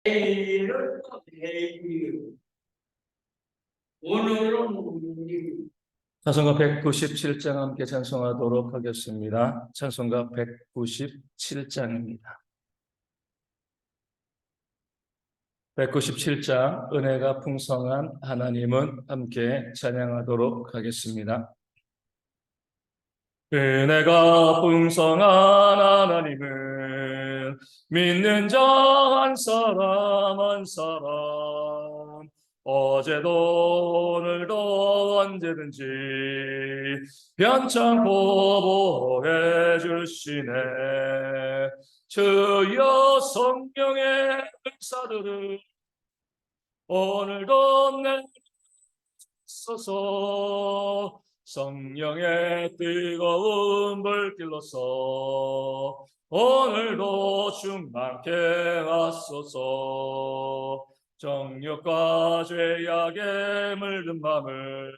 내일은 또 내일. 오늘은 오늘. 찬송가 197장 함께 찬송하도록 하겠습니다. 찬송가 197장입니다. 197장 은혜가 풍성한 하나님은 함께 찬양하도록 하겠습니다. 은혜가 풍성한 하나님은 믿는 자 한 사람 한 사람 어제도 오늘도 언제든지 변창고 보호해 주시네. 주여 성령의 역사들을 오늘도 내리소서. 성령의 뜨거운 불길로서 오늘도 충만케 하소서. 정욕과 죄악에 물든 맘을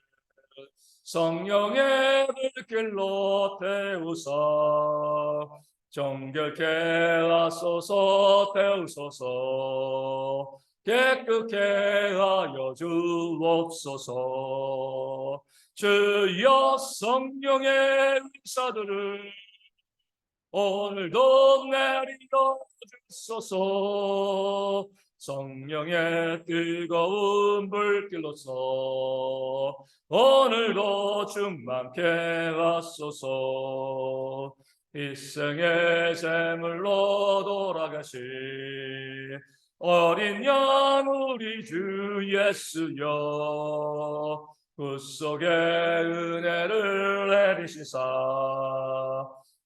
성령의 불길로 태우사 정결케 하소서. 태우소서. 깨끗게 하여 주옵소서. 주여 성령의 역사들을 오늘도 내리어 주소서. 성령의 뜨거운 불길로서 오늘도 충만케 하소서. 일생의 제물로 돌아가신 어린 양 우리 주 예수여, 구속의 은혜를 내리시사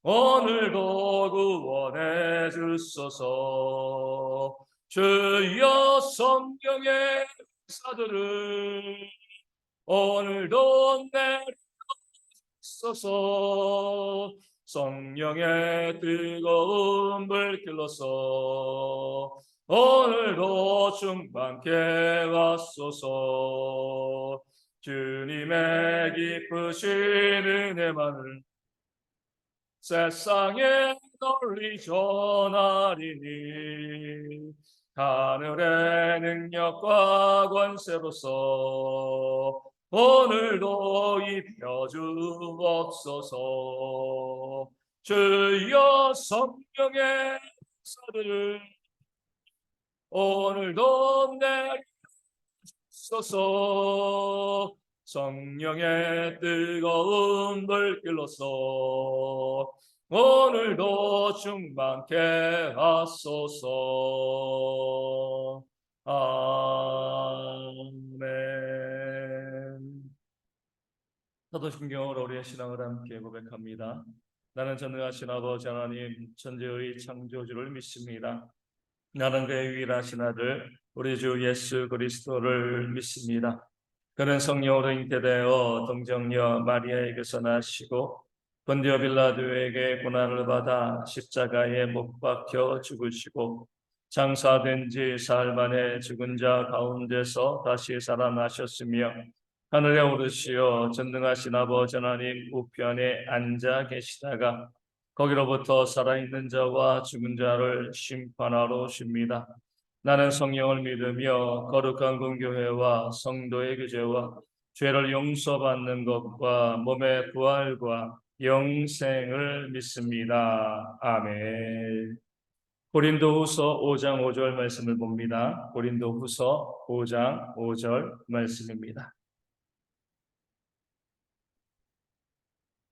오늘도 구원해 주소서. 주여 성령의 역사들을 오늘도 내리소서. 성령의 뜨거운 불길로서 오늘도 충만케 하소서. 주님의 기쁘신 은혜만을 세상에 널리 전하리니 하늘의 능력과 권세로서 오늘도 입혀주옵소서. 주여 성령의 역사들을 오늘도 내리소서. 성령의 뜨거운 불길로서 오늘도 충만케 하소서. 아멘. 사도신경으로 우리의 신앙을 함께 고백합니다. 나는 전능하신 아버지 하나님 천지의 창조주를 믿습니다. 나는 그의 유일하신 아들 우리 주 예수 그리스도를 믿습니다. 그는 성령으로 잉태되어 동정녀 마리아에게서 나시고 본디오 빌라도에게 고난을 받아 십자가에 못 박혀 죽으시고 장사된 지 사흘 만에 죽은 자 가운데서 다시 살아나셨으며 하늘에 오르시어 전능하신 아버지 하나님 우편에 앉아 계시다가 거기로부터 살아있는 자와 죽은 자를 심판하러 오십니다. 나는 성령을 믿으며 거룩한 공교회와 성도의 교제와 죄를 용서받는 것과 몸의 부활과 영생을 믿습니다. 아멘. 고린도후서 5장 5절 말씀을 봅니다. 고린도후서 5장 5절 말씀입니다.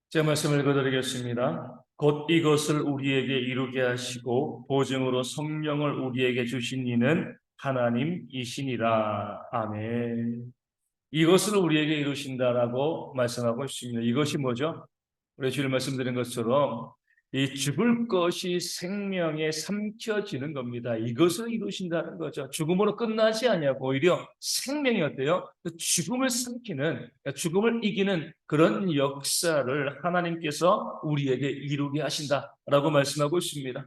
제 말씀을 읽어드리겠습니다. 곧 이것을 우리에게 이루게 하시고 보증으로 성령을 우리에게 주신 이는 하나님이시니라. 아멘. 이것을 우리에게 이루신다라고 말씀하고 있습니다. 이것이 뭐죠? 우리 주일 말씀드린 것처럼 이 죽을 것이 생명에 삼켜지는 겁니다. 이것을 이루신다는 거죠. 죽음으로 끝나지 아니하고 오히려 생명이 어때요? 죽음을 삼키는, 죽음을 이기는 그런 역사를 하나님께서 우리에게 이루게 하신다라고 말씀하고 있습니다.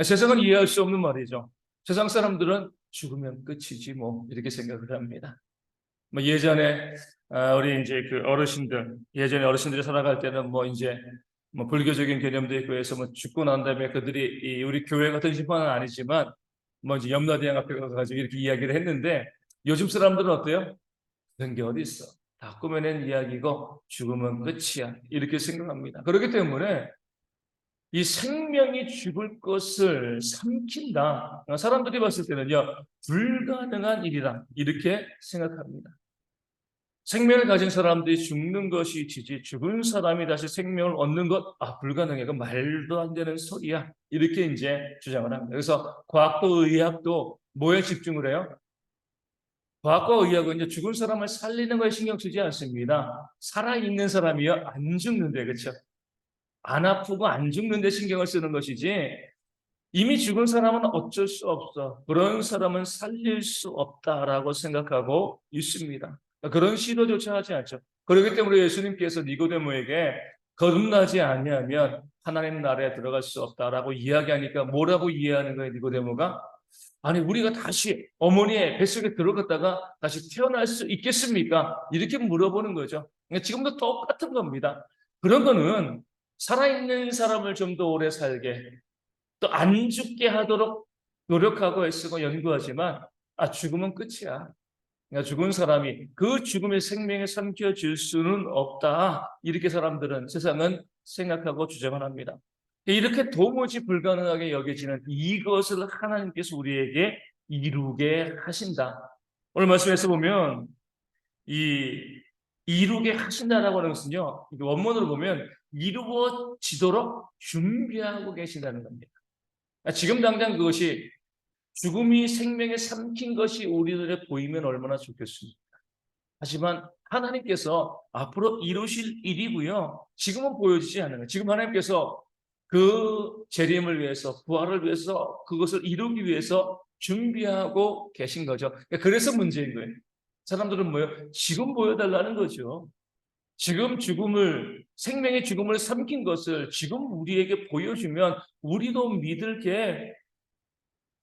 세상은 이해할 수 없는 말이죠. 세상 사람들은 죽으면 끝이지 뭐 이렇게 생각을 합니다. 예전에 우리 이제 그 어르신들, 예전에 어르신들이 살아갈 때는 이제 불교적인 개념도 있고 해서 죽고 난 다음에 그들이 우리 교회 같은 심판은 아니지만 뭐 이제 염라대왕 앞에 가서 이렇게 이야기를 했는데 요즘 사람들은 어때요? 그런 게 어디 있어? 다 꾸며낸 이야기고 죽으면 끝이야. 이렇게 생각합니다. 그렇기 때문에 이 생명이 죽을 것을 삼킨다. 사람들이 봤을 때는요, 불가능한 일이다. 이렇게 생각합니다. 생명을 가진 사람들이 죽는 것이 지지, 죽은 사람이 다시 생명을 얻는 것, 불가능해. 그 말도 안 되는 소리야. 이렇게 이제 주장을 합니다. 그래서 과학도 의학도 뭐에 집중을 해요? 과학과 의학은 이제 죽은 사람을 살리는 거에 신경 쓰지 않습니다. 살아있는 사람이요, 안 죽는데, 그렇죠? 안 아프고 안 죽는데 신경을 쓰는 것이지, 이미 죽은 사람은 어쩔 수 없어. 그런 사람은 살릴 수 없다라고 생각하고 있습니다. 그런 시도조차 하지 않죠. 그렇기 때문에 예수님께서 니고데모에게 거듭나지 아니하면 하나님 나라에 들어갈 수 없다라고 이야기하니까 뭐라고 이해하는 거예요, 니고데모가? 아니, 우리가 다시 어머니의 뱃속에 들어갔다가 다시 태어날 수 있겠습니까? 이렇게 물어보는 거죠. 그러니까 지금도 똑같은 겁니다. 그런 거는 살아있는 사람을 좀 더 오래 살게, 또 안 죽게 하도록 노력하고 애쓰고 연구하지만, 죽으면 끝이야. 그러니까 죽은 사람이 그 죽음의 생명에 삼켜질 수는 없다. 이렇게 사람들은, 세상은 생각하고 주장을 합니다. 이렇게 도무지 불가능하게 여겨지는 이것을 하나님께서 우리에게 이루게 하신다. 오늘 말씀에서 보면 이 이루게 하신다라고 하는 것은요, 원문으로 보면 이루어지도록 준비하고 계신다는 겁니다. 지금 당장 그것이 죽음이 생명에 삼킨 것이 우리들에 보이면 얼마나 좋겠습니까? 하지만 하나님께서 앞으로 이루실 일이고요. 지금은 보여지지 않는 거예요. 지금 하나님께서 그 재림을 위해서, 부활을 위해서, 그것을 이루기 위해서 준비하고 계신 거죠. 그래서 문제인 거예요. 사람들은 뭐예요? 지금 보여달라는 거죠. 지금 생명의 죽음을 삼킨 것을 지금 우리에게 보여주면 우리도 믿을 게,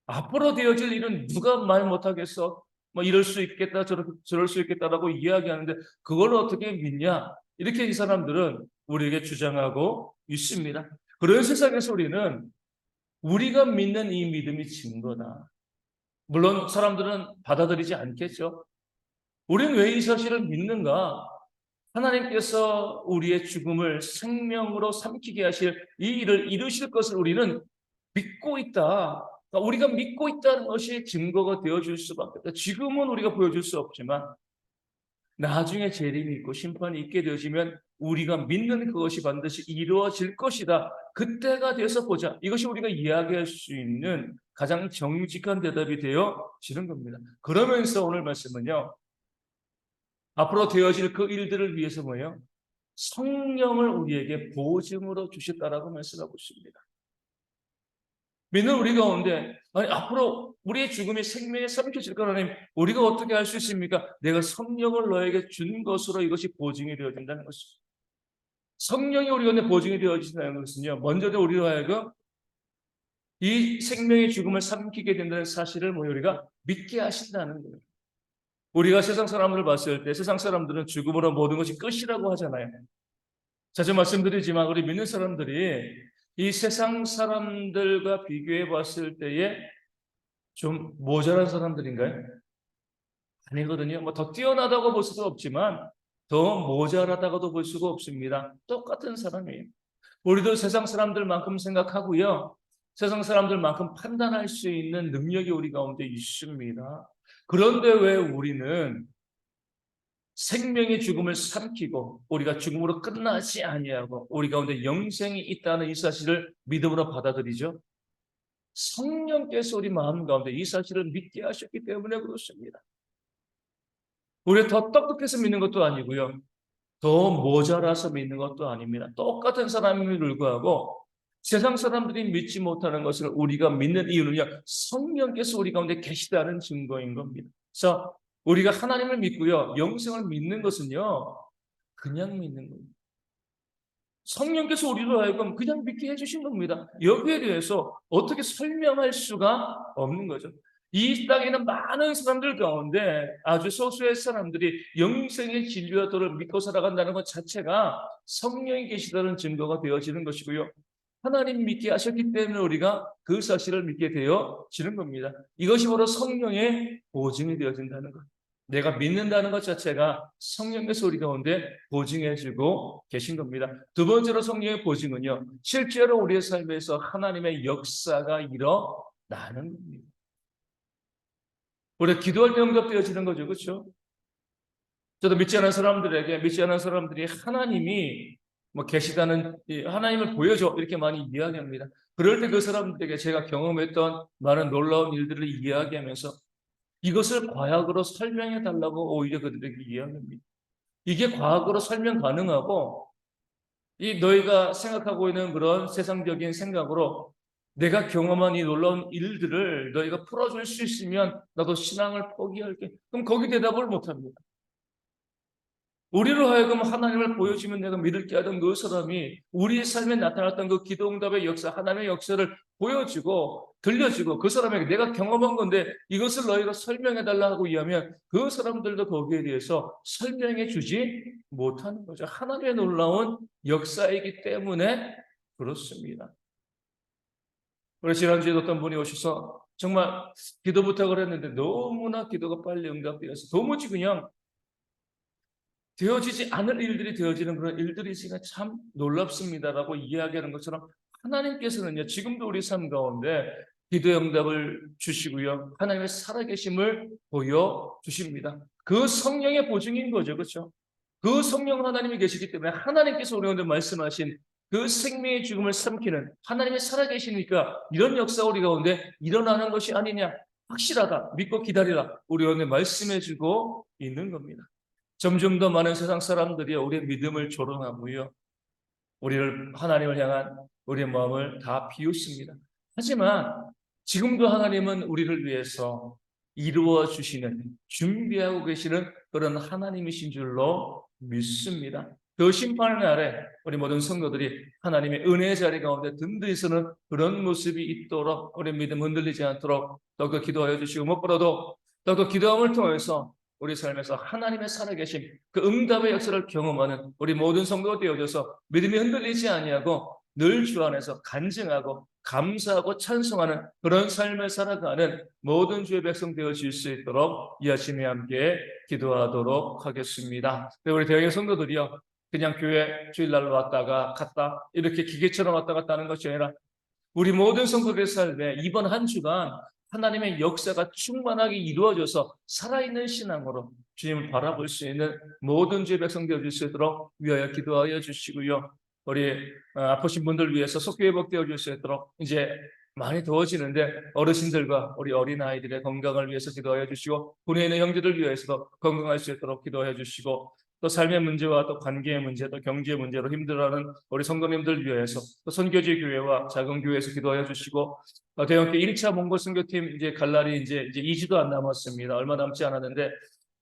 앞으로 되어질 일은 누가 말 못하겠어? 뭐 이럴 수 있겠다, 저럴 수 있겠다라고 이야기하는데 그걸 어떻게 믿냐? 이렇게 이 사람들은 우리에게 주장하고 있습니다. 그런 세상에서 우리는 우리가 믿는 이 믿음이 증거다. 물론 사람들은 받아들이지 않겠죠. 우리는 왜 이 사실을 믿는가? 하나님께서 우리의 죽음을 생명으로 삼키게 하실 이 일을 이루실 것을 우리는 믿고 있다. 그러니까 우리가 믿고 있다는 것이 증거가 되어줄 수밖에 없다. 지금은 우리가 보여줄 수 없지만 나중에 재림이 있고 심판이 있게 되어지면 우리가 믿는 그것이 반드시 이루어질 것이다. 그때가 돼서 보자. 이것이 우리가 이야기할 수 있는 가장 정직한 대답이 되어지는 겁니다. 그러면서 오늘 말씀은요, 앞으로 되어질 그 일들을 위해서 뭐예요? 성령을 우리에게 보증으로 주셨다라고 말씀하고 있습니다. 믿는 우리 가운데, 앞으로 우리의 죽음이 생명에 삼켜질 거라면 우리가 어떻게 할 수 있습니까? 내가 성령을 너에게 준 것으로 이것이 보증이 되어진다는 것입니다. 성령이 우리 가운데 보증이 되어진다는 것은요, 먼저 우리로 하여금 이 생명의 죽음을 삼키게 된다는 사실을 우리가 믿게 하신다는 거예요. 우리가 세상 사람들을 봤을 때 세상 사람들은 죽음으로 모든 것이 끝이라고 하잖아요. 자주 말씀드리지만 우리 믿는 사람들이 이 세상 사람들과 비교해 봤을 때에 좀 모자란 사람들인가요? 아니거든요. 뭐 더 뛰어나다고 볼 수도 없지만 더 모자라다고도 볼 수가 없습니다. 똑같은 사람이에요. 우리도 세상 사람들만큼 생각하고요. 세상 사람들만큼 판단할 수 있는 능력이 우리 가운데 있습니다. 그런데 왜 우리는 생명의 죽음을 삼키고 우리가 죽음으로 끝나지 아니하고 우리 가운데 영생이 있다는 이 사실을 믿음으로 받아들이죠? 성령께서 우리 마음 가운데 이 사실을 믿게 하셨기 때문에 그렇습니다. 우리가 더 똑똑해서 믿는 것도 아니고요. 더 모자라서 믿는 것도 아닙니다. 똑같은 사람임에도 불구하고 세상 사람들이 믿지 못하는 것을 우리가 믿는 이유는요, 성령께서 우리 가운데 계시다는 증거인 겁니다. 그래서 우리가 하나님을 믿고요, 영생을 믿는 것은요, 그냥 믿는 겁니다. 성령께서 우리로 하여금 그냥 믿게 해주신 겁니다. 여기에 대해서 어떻게 설명할 수가 없는 거죠. 이 땅에는 많은 사람들 가운데 아주 소수의 사람들이 영생의 진리와 도를 믿고 살아간다는 것 자체가 성령이 계시다는 증거가 되어지는 것이고요. 하나님 믿게 하셨기 때문에 우리가 그 사실을 믿게 되어지는 겁니다. 이것이 바로 성령의 보증이 되어진다는 것. 내가 믿는다는 것 자체가 성령께서 우리 가운데 보증해주고 계신 겁니다. 두 번째로 성령의 보증은요, 실제로 우리의 삶에서 하나님의 역사가 일어나는 겁니다. 우리가 기도할 때 응답되어지는 거죠. 그렇죠? 저도 믿지 않은 사람들이 하나님이 계시다는, 하나님을 보여줘 이렇게 많이 이야기합니다. 그럴 때 그 사람들에게 제가 경험했던 많은 놀라운 일들을 이야기하면서 이것을 과학으로 설명해 달라고 오히려 그들에게 이야기합니다. 이게 과학으로 설명 가능하고, 이 너희가 생각하고 있는 그런 세상적인 생각으로 내가 경험한 이 놀라운 일들을 너희가 풀어줄 수 있으면 나도 신앙을 포기할게. 그럼 거기 대답을 못합니다. 우리로 하여금 하나님을 보여주면 내가 믿을게 하던 그 사람이 우리의 삶에 나타났던 그 기도응답의 역사, 하나님의 역사를 보여주고 들려주고 그 사람에게 내가 경험한 건데 이것을 너희가 설명해달라 하고 이하면 그 사람들도 거기에 대해서 설명해 주지 못하는 거죠. 하나님의 놀라운 역사이기 때문에 그렇습니다. 우리 지난주에 어떤 분이 오셔서 정말 기도 부탁을 했는데 너무나 기도가 빨리 응답되어서 도무지 그냥 되어지지 않을 일들이 되어지는 그런 일들이 있으니까 참 놀랍습니다라고 이야기하는 것처럼 하나님께서는요, 지금도 우리 삶 가운데 기도의 응답을 주시고요, 하나님의 살아계심을 보여주십니다. 그 성령의 보증인 거죠. 그렇죠? 그 성령 하나님이 계시기 때문에 하나님께서 우리 가운데 말씀하신 그 생명의 죽음을 삼키는 하나님의 살아계시니까 이런 역사 우리 가운데 일어나는 것이 아니냐, 확실하다, 믿고 기다리라, 우리 가운데 말씀해주고 있는 겁니다. 점점 더 많은 세상 사람들이 우리의 믿음을 조롱하고요, 우리를 하나님을 향한 우리의 마음을 다 비웃습니다. 하지만 지금도 하나님은 우리를 위해서 이루어 주시는, 준비하고 계시는 그런 하나님이신 줄로 믿습니다. 그 심판의 날에 우리 모든 성도들이 하나님의 은혜의 자리 가운데 든든히 서는 그런 모습이 있도록 우리 믿음 흔들리지 않도록 더욱더 기도하여 주시고, 무엇보다도 더욱더 기도함을 통해서 우리 삶에서 하나님의 살아계심, 그 응답의 역사를 경험하는 우리 모든 성도가 되어져서 믿음이 흔들리지 아니하고 늘 주 안에서 간증하고 감사하고 찬송하는 그런 삶을 살아가는 모든 주의 백성 되어질 수 있도록 이 아침에 함께 기도하도록 하겠습니다. 우리 대형의 성도들이요, 그냥 교회 주일날 왔다가 갔다 이렇게 기계처럼 왔다 갔다 하는 것이 아니라 우리 모든 성도들의 삶에 이번 한 주간 하나님의 역사가 충만하게 이루어져서 살아있는 신앙으로 주님을 바라볼 수 있는 모든 주의 백성 되어질 수 있도록 위하여 기도하여 주시고요, 우리 아프신 분들 위해서 속히 회복되어질 수 있도록, 이제 많이 더워지는데 어르신들과 우리 어린아이들의 건강을 위해서 기도하여 주시고, 군에 있는 형제들 위해서도 건강할 수 있도록 기도해 주시고, 또 삶의 문제와 또 관계의 문제, 또 경제의 문제로 힘들어하는 우리 성도님들 위해서, 또 선교지 교회와 작은 교회에서 기도해 주시고, 대형교 1차 몽골 선교팀 이제 갈 날이 이제 2주도 안 남았습니다. 얼마 남지 않았는데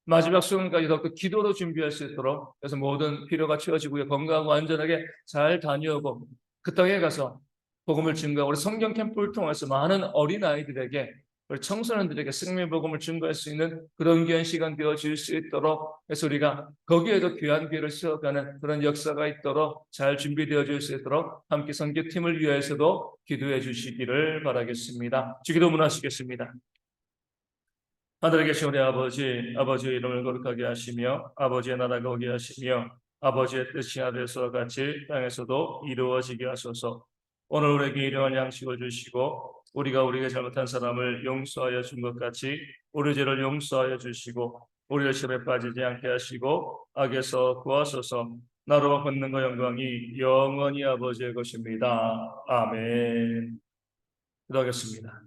마지막 수련까지 더 기도로 준비할 수 있도록, 그래서 모든 필요가 채워지고요, 건강하고 안전하게 잘 다녀오고 그 땅에 가서 복음을 증거하고 우리 성경 캠프를 통해서 많은 어린아이들에게, 우리 청소년들에게 생명의 복음을 증거할 수 있는 그런 귀한 시간 되어질 수 있도록 해서 우리가 거기에도 귀한 기회를 세워가는 그런 역사가 있도록 잘 준비되어질 수 있도록 함께 선교팀을 위해서도 기도해 주시기를 바라겠습니다. 주기도 문하시겠습니다. 하늘에 계신 우리 아버지, 아버지의 이름을 거룩하게 하시며 아버지의 나라가 오게 하시며 아버지의 뜻이 하늘에서와 같이 땅에서도 이루어지게 하소서. 오늘 우리에게 일용할 양식을 주시고 우리가 우리에게 잘못한 사람을 용서하여 준 것 같이 우리 죄를 용서하여 주시고 우리를 시험에 빠지지 않게 하시고 악에서 구하소서. 나로 권능과 영광이 영원히 아버지의 것입니다. 아멘. 기도하겠습니다.